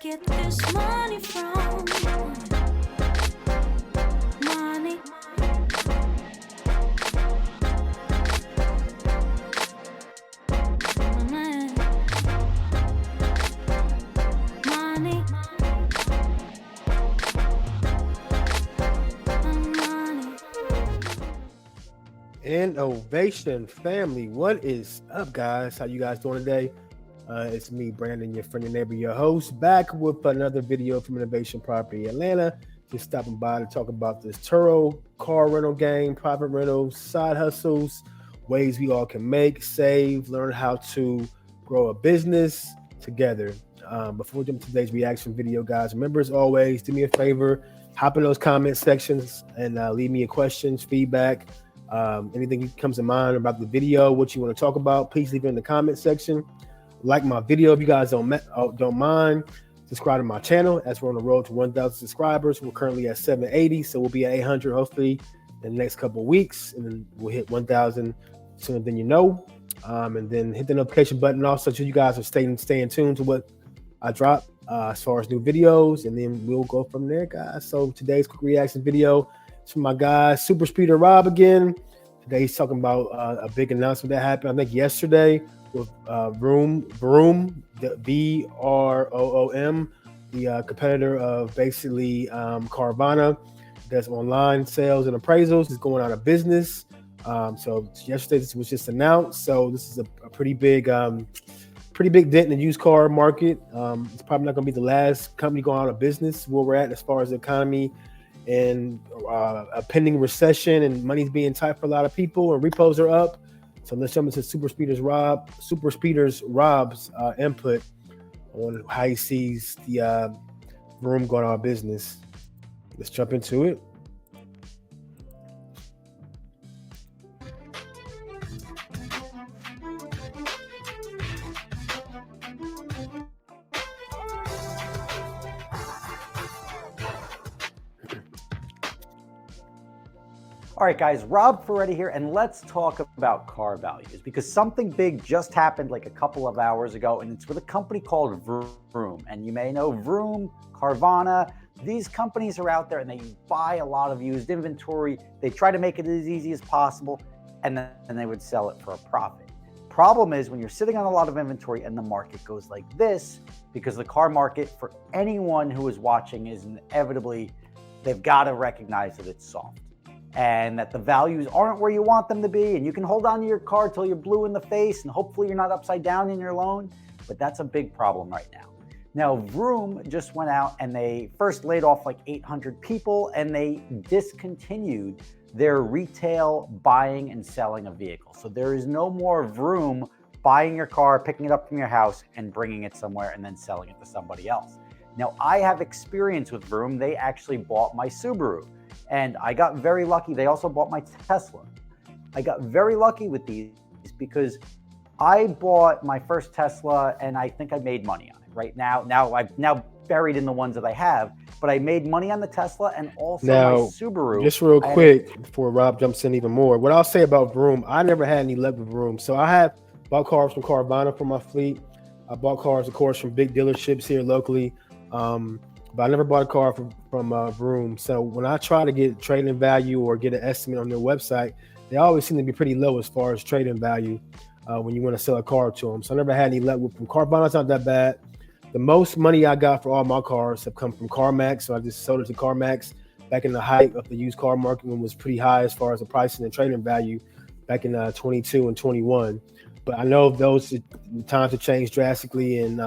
get this money from? Money. Money. Money. And Ovation family, what is up, guys? How you guys doing today? It's me, Brandon, your friend and neighbor, your host, back with another video from Innovation Property Atlanta. Just stopping by to talk about this Turo car rental game, private rentals, side hustles, ways we all can make, save, learn how to grow a business together. Before we jump to today's reaction video, guys, remember as always, do me a favor, hop in those comment sections and leave me your questions, feedback. Anything comes to mind about the video, what you want to talk about, please leave it in the comment section. Like my video if you guys don't mind. Subscribe to my channel as we're on the road to 1,000 subscribers. We're currently at 780, so we'll be at 800 hopefully in the next couple of weeks, and then we'll hit 1,000 sooner than you know. And then hit the notification button also so you guys are staying tuned to what I drop as far as new videos, and then we'll go from there, guys. So today's quick reaction video is from my guy Super Speeder Rob again. Today he's talking about a big announcement that happened, I think yesterday, with Vroom, the VROOM, the competitor of basically Carvana, does online sales and appraisals, is going out of business. So yesterday this was just announced. So this is a pretty big dent in the used car market. It's probably not going to be the last company going out of business where we're at as far as the economy and a pending recession and money's being tight for a lot of people and repos are up. So let's jump into Super Speeders Rob's input on how he sees the Vroom going out of business. Let's jump into it. All right, guys, Rob Ferretti here, and let's talk about car values because something big just happened like a couple of hours ago, and it's with a company called Vroom. And you may know Vroom, Carvana. These companies are out there and they buy a lot of used inventory. They try to make it as easy as possible, and then they would sell it for a profit. Problem is when you're sitting on a lot of inventory and the market goes like this, because the car market, for anyone who is watching, is inevitably, they've got to recognize that it's soft, and that the values aren't where you want them to be, and you can hold on to your car till you're blue in the face and hopefully you're not upside down in your loan, but that's a big problem right now. Now, Vroom just went out and they first laid off like 800 people and they discontinued their retail buying and selling of vehicles. So there is no more Vroom buying your car, picking it up from your house and bringing it somewhere and then selling it to somebody else. Now, I have experience with Vroom. They actually bought my Subaru. And I got very lucky. They also bought my Tesla. I got very lucky with these because I bought my first Tesla and I think I made money on it. Right now I've now buried in the ones that I have, but I made money on the Tesla and also my Subaru. Just real quick before Rob jumps in even more, what I'll say about Vroom, I never had any luck with Vroom. So I have bought cars from Carvana for my fleet. I bought cars, of course, from big dealerships here locally. But I never bought a car from Vroom. So when I try to get trade-in value or get an estimate on their website, they always seem to be pretty low as far as trade-in value when you want to sell a car to them. So I never had any luck with them. Carvana's not that bad. The most money I got for all my cars have come from CarMax. So I just sold it to CarMax back in the height of the used car market when it was pretty high as far as the pricing and trade-in value back in 22 and 21. But I know those times have changed drastically, and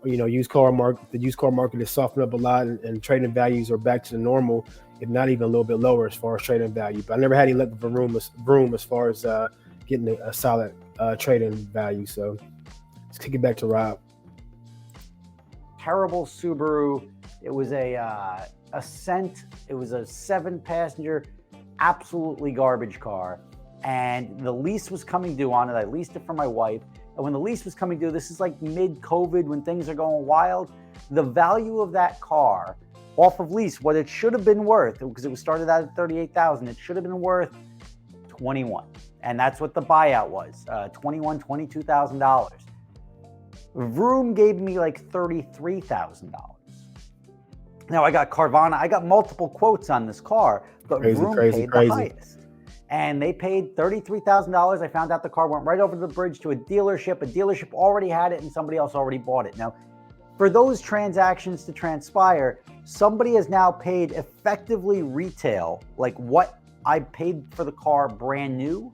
the used car market is softened up a lot, and trading values are back to the normal, if not even a little bit lower as far as trading value. But I never had any luck with Vroom as far as getting a solid trading value. So let's kick it back to Rob. Terrible Subaru. It was a Ascent. It was a 7-passenger, absolutely garbage car. And the lease was coming due on it. I leased it for my wife. And when the lease was coming due, this is like mid-COVID when things are going wild. The value of that car off of lease, what it should have been worth, because it was started out at $38,000, it should have been worth $21,000. And that's what the buyout was, $22,000. Vroom gave me like $33,000. Now I got Carvana, I got multiple quotes on this car, but Vroom paid the highest. And they paid $33,000. I found out the car went right over the bridge to a dealership. A dealership already had it and somebody else already bought it. Now, for those transactions to transpire, somebody has now paid effectively retail, like what I paid for the car brand new,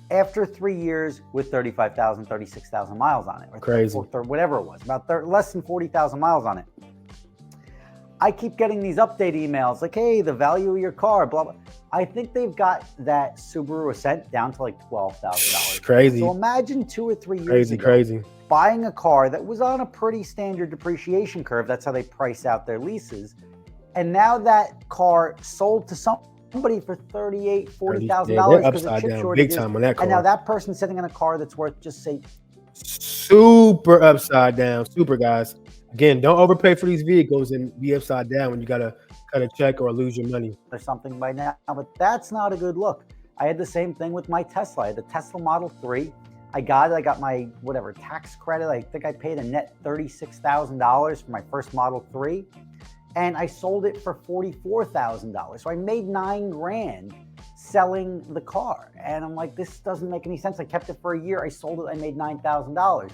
after 3 years with 35,000, 36,000 miles on it. Or Crazy. Or whatever it was, about less than 40,000 miles on it. I keep getting these update emails like, hey, the value of your car, blah, blah. I think they've got that Subaru Ascent down to like $12,000. Crazy. So imagine 2 or 3 years ago, crazy. buying a car that was on a pretty standard depreciation curve. That's how they price out their leases. And now that car sold to somebody for $38,000, $40,000 because of chip shortages. Big time on that car. And now that person's sitting in a car that's worth, just say, super upside down. Super, guys. Again, don't overpay for these vehicles and be upside down when you got to cut a check or lose your money. or something by now, but that's not a good look. I had the same thing with my Tesla. I had the Tesla Model 3. I got my whatever tax credit. I think I paid a net $36,000 for my first Model 3, and I sold it for $44,000. So I made $9,000 selling the car, and I'm like, this doesn't make any sense. I kept it for a year. I sold it. I made $9,000.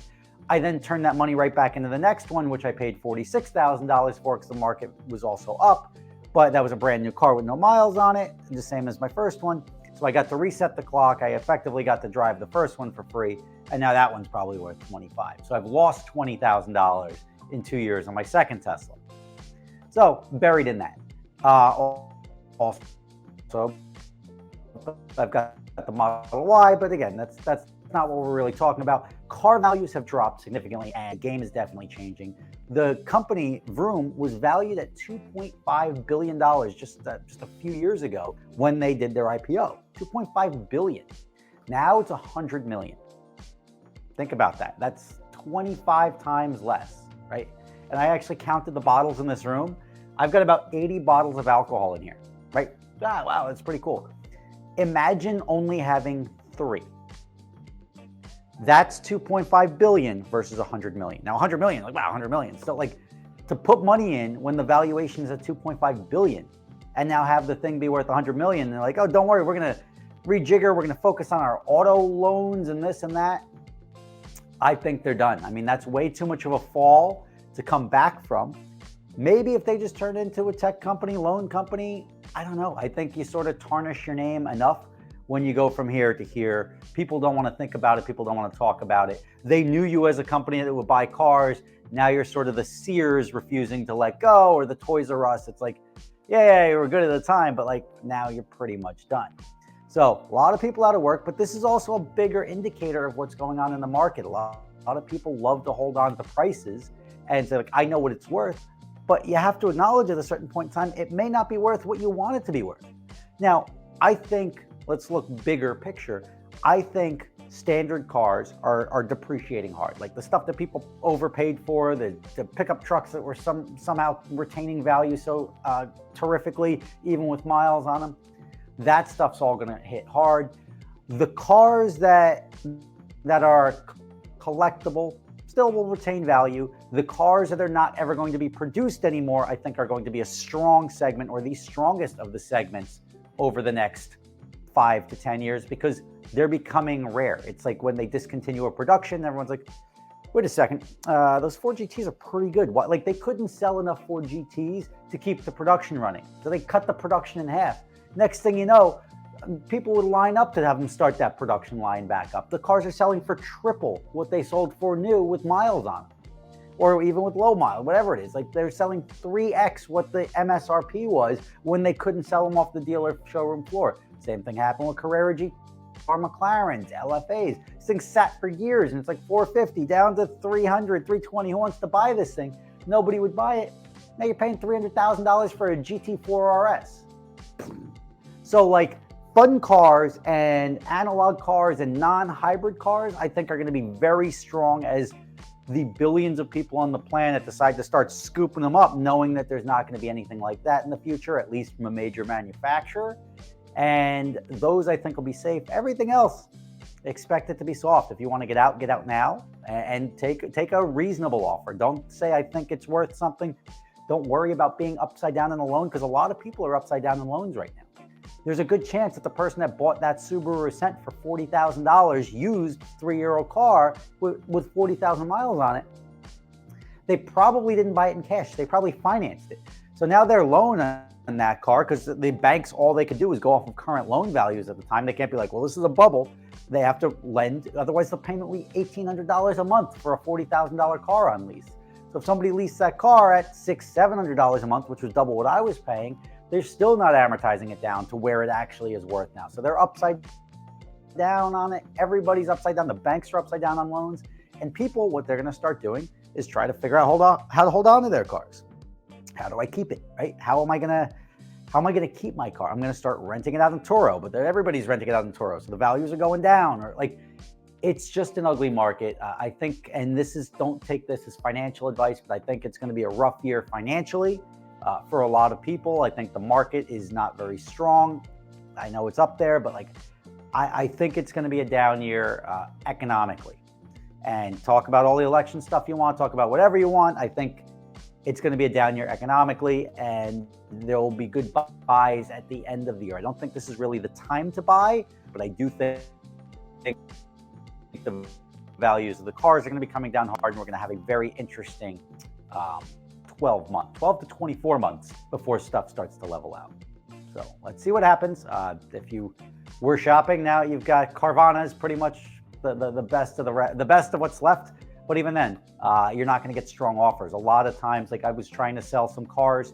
I then turned that money right back into the next one, which I paid $46,000 for because the market was also up. But that was a brand new car with no miles on it, the same as my first one. So I got to reset the clock. I effectively got to drive the first one for free. And now that one's probably worth $25,000. So I've lost $20,000 in 2 years on my second Tesla. So buried in that. Also, I've got the Model Y, but again, that's not what we're really talking about. Car values have dropped significantly, and the game is definitely changing. The company Vroom was valued at $2.5 billion just a few years ago when they did their IPO. $2.5 billion. Now it's $100 million. Think about that. That's 25 times less, right? And I actually counted the bottles in this room. I've got about 80 bottles of alcohol in here, right? Wow, that's pretty cool. Imagine only having 3. That's 2.5 billion versus 100 million. Now 100 million, like wow, 100 million. So like to put money in when the valuation is at 2.5 billion and now have the thing be worth 100 million, they're like, oh, don't worry, we're gonna rejigger, we're gonna focus on our auto loans and this and that. I think they're done. I mean, that's way too much of a fall to come back from. Maybe if they just turn into a tech company, loan company, I don't know. I think you sort of tarnish your name enough when you go from here to here. People don't want to think about it. People don't want to talk about it. They knew you as a company that would buy cars. Now you're sort of the Sears refusing to let go, or the Toys R Us. It's like, yeah, you were good at the time, but like now you're pretty much done. So a lot of people out of work, but this is also a bigger indicator of what's going on in the market. A lot of people love to hold on to prices and say, like, I know what it's worth, but you have to acknowledge at a certain point in time, it may not be worth what you want it to be worth. Now, I think, let's look bigger picture. I think standard cars are depreciating hard. Like the stuff that people overpaid for, the pickup trucks that were somehow retaining value so terrifically, even with miles on them, that stuff's all gonna hit hard. The cars that are collectible still will retain value. The cars that are not ever going to be produced anymore, I think are going to be a strong segment, or the strongest of the segments over the next 5 to 10 years, because they're becoming rare. It's like when they discontinue a production, everyone's like, wait a second, those Ford GTs are pretty good. What, like they couldn't sell enough Ford GTs to keep the production running. So they cut the production in half. Next thing you know, people would line up to have them start that production line back up. The cars are selling for triple what they sold for new with miles on them, or even with low mile, whatever it is. Like they're selling 3x what the MSRP was when they couldn't sell them off the dealer showroom floor. Same thing happened with Carrera G, or McLarens, LFAs. This thing sat for years and it's like 450 down to 300, 320. Who wants to buy this thing? Nobody would buy it. Now you're paying $300,000 for a GT4 RS. So like fun cars and analog cars and non-hybrid cars, I think are going to be very strong as the billions of people on the planet decide to start scooping them up, knowing that there's not going to be anything like that in the future, at least from a major manufacturer. And those I think will be safe. Everything else expect it to be soft. If you want to get out now and take a reasonable offer. Don't say, I think it's worth something. Don't worry about being upside down in a loan, because a lot of people are upside down in loans right now. There's a good chance that the person that bought that Subaru Ascent for $40,000 used 3-year-old car with 40,000 miles on it, they probably didn't buy it in cash. They probably financed it. So now their loan on that car, because the banks, all they could do is go off of current loan values at the time. They can't be like, well, this is a bubble. They have to lend. Otherwise, the payment will be $1,800 a month for a $40,000 car on lease. So if somebody leased that car at $600-700 a month, which was double what I was paying, they're still not amortizing it down to where it actually is worth now. So they're upside down on it. Everybody's upside down. The banks are upside down on loans. And people, what they're going to start doing is try to figure out how to hold on to their cars. How do I keep it, right? How am I going to keep my car? I'm going to start renting it out in Turo, but everybody's renting it out in Turo. So the values are going down, or like, it's just an ugly market. I think, and don't take this as financial advice, but I think it's going to be a rough year financially for a lot of people. I think the market is not very strong. I know it's up there, but like, I think it's going to be a down year economically. And talk about all the election stuff you want, talk about whatever you want. I think it's going to be a down year economically, and there will be good buys at the end of the year. I don't think this is really the time to buy, but I do think the values of the cars are going to be coming down hard, and we're going to have a very interesting 12 to 24 months before stuff starts to level out. So let's see what happens. If you were shopping, now you've got Carvana is pretty much the best of the best of what's left. But even then, you're not going to get strong offers. A lot of times, like I was trying to sell some cars,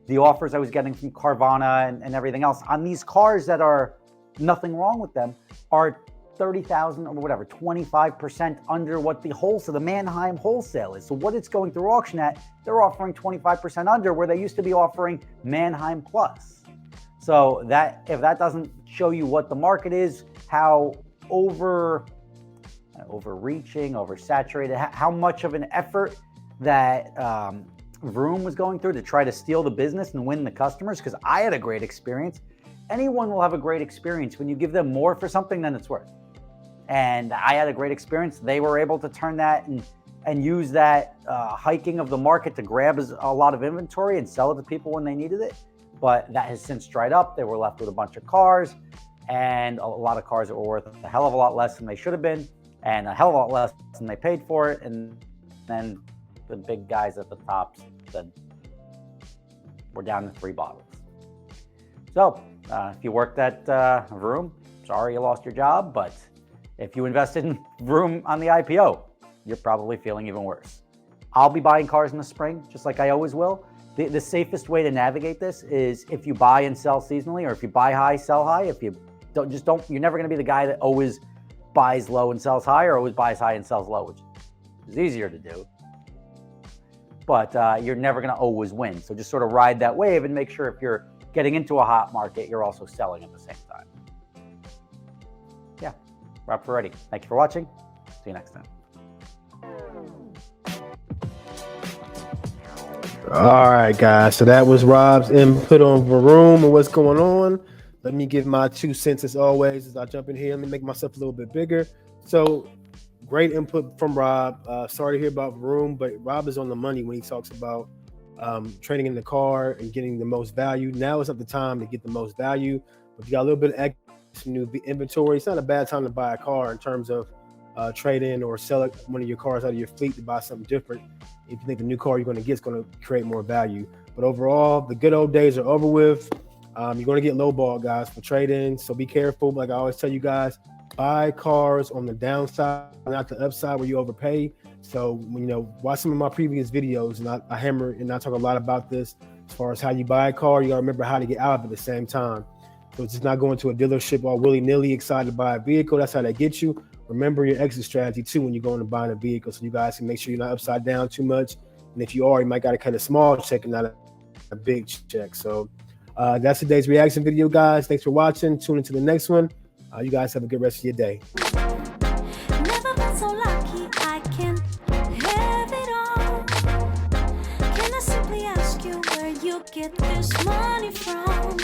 the offers I was getting from Carvana and everything else on these cars that are nothing wrong with them are 30,000 or whatever, 25% under what the Manheim wholesale is. So what it's going through auction at, they're offering 25% under where they used to be offering Manheim plus. So if that doesn't show you what the market is, how overreaching, oversaturated, how much of an effort that Vroom was going through to try to steal the business and win the customers, because I had a great experience. Anyone will have a great experience when you give them more for something than it's worth. And I had a great experience. They were able to turn that and use that hiking of the market to grab a lot of inventory and sell it to people when they needed it. But that has since dried up. They were left with a bunch of cars, and a lot of cars that were worth a hell of a lot less than they should have been, and a hell of a lot less than they paid for it. And then the big guys at the top said, we're down to 3 bottles. So if you worked at Vroom, sorry you lost your job, but if you invested in Vroom on the IPO, you're probably feeling even worse. I'll be buying cars in the spring, just like I always will. The safest way to navigate this is if you buy and sell seasonally, or if you buy high, sell high. If you don't, you're never going to be the guy that always buys low and sells high, or always buys high and sells low, which is easier to do. But you're never going to always win. So just sort of ride that wave and make sure if you're getting into a hot market, you're also selling at the same time. Yeah, Rob Ferretti. Thank you for watching. See you next time. All right, guys. So that was Rob's input on Vroom and what's going on. Let me give my 2 cents as always as I jump in here. Let me make myself a little bit bigger. So great input from Rob. Sorry to hear about Vroom, but Rob is on the money when he talks about trading in the car and getting the most value. Now is not the time to get the most value. If you got a little bit of extra new inventory, it's not a bad time to buy a car in terms of trade in or sell one of your cars out of your fleet to buy something different. If you think the new car you're going to get is going to create more value. But overall, the good old days are over with. You're going to get lowball, guys, for trade-in. So be careful. Like I always tell you guys, buy cars on the downside, not the upside where you overpay. So, watch some of my previous videos, and I hammer and I talk a lot about this as far as how you buy a car. You got to remember how to get out of it at the same time. So it's just not going to a dealership all willy-nilly excited to buy a vehicle. That's how they get you. Remember your exit strategy too when you're going to buy a vehicle, so you guys can make sure you're not upside down too much. And if you are, you might got to cut a small check and not a big check. So that's today's reaction video, guys. Thanks for watching. Tune into the next one. You guys have a good rest of your day. Never been so lucky I can have it all. Can I simply ask you where you get this money from?